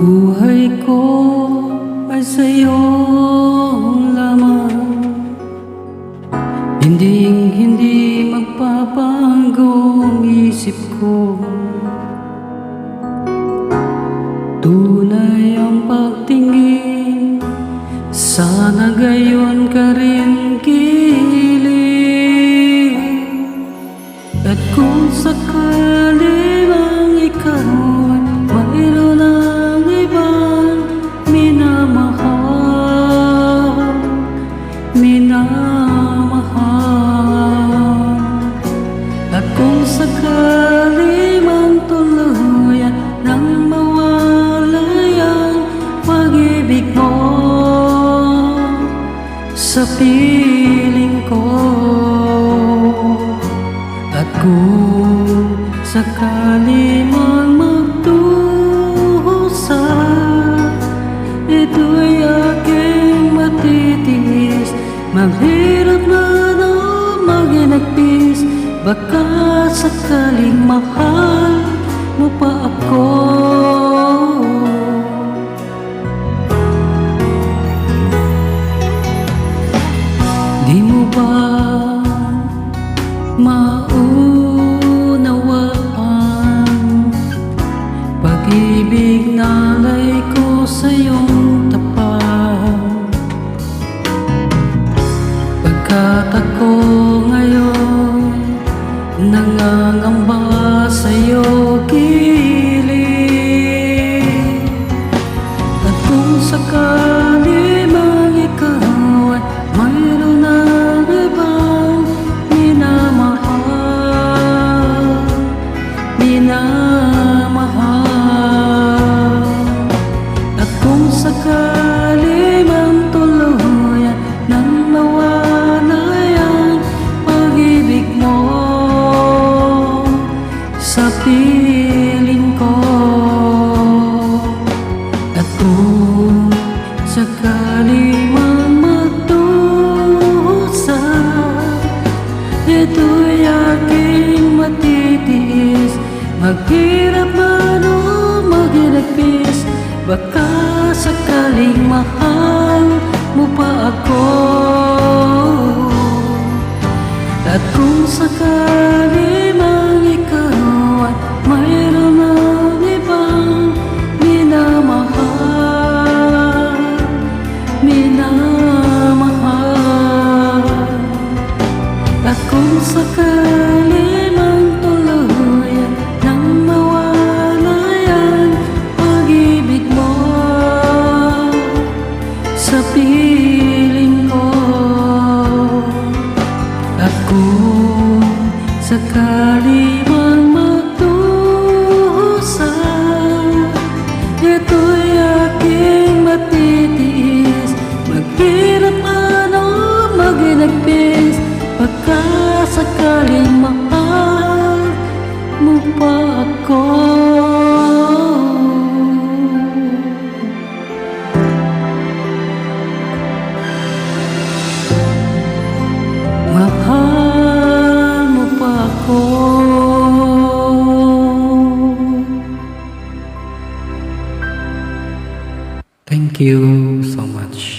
Buhay ko ay sa'yo lamang, hindi magpapago ang isip ko. Tunay ang pagtingin, sana gayon ka rin kilig. At kung sakali mang ikaw mayroon ng ibang minamahal, at kung sakali mang tuluyan nang mawalay ang pag-ibig mo sa piling ko, at kung sakali mang magdusa, ito'y aking matitiis. Maghirap man o maginagpis, baka sakaling mahal mo pa ako. Di mo ba maunawaan pag-ibig na alay ko sa iyong tapat? Pagkat ako ngayon nangangamba sa iyo kilig. At kung sakali mang ikaw ay mayroon ng ibang minamahal, at kung sakali mang tuluyan nang mawalay ang pag-ibig mo sa piling ko, at kung sakali mang magdusa, ito'y aking matitiis. Maghirap man o maginagpis, baka sakaling mahal mo pa ako. At kung sakali mang ikaw at mayroon ng ibang minamahal, at kung sakali mang tuluyan nang mawalay ang pag-ibig mo sa piling ko, at kung sakali mang magdusa, ito'y aking matitiis. Maghirap man o maginagpis, pagka sakaling mahal mo pa ako. Mahal mo pa ako. Thank you so much.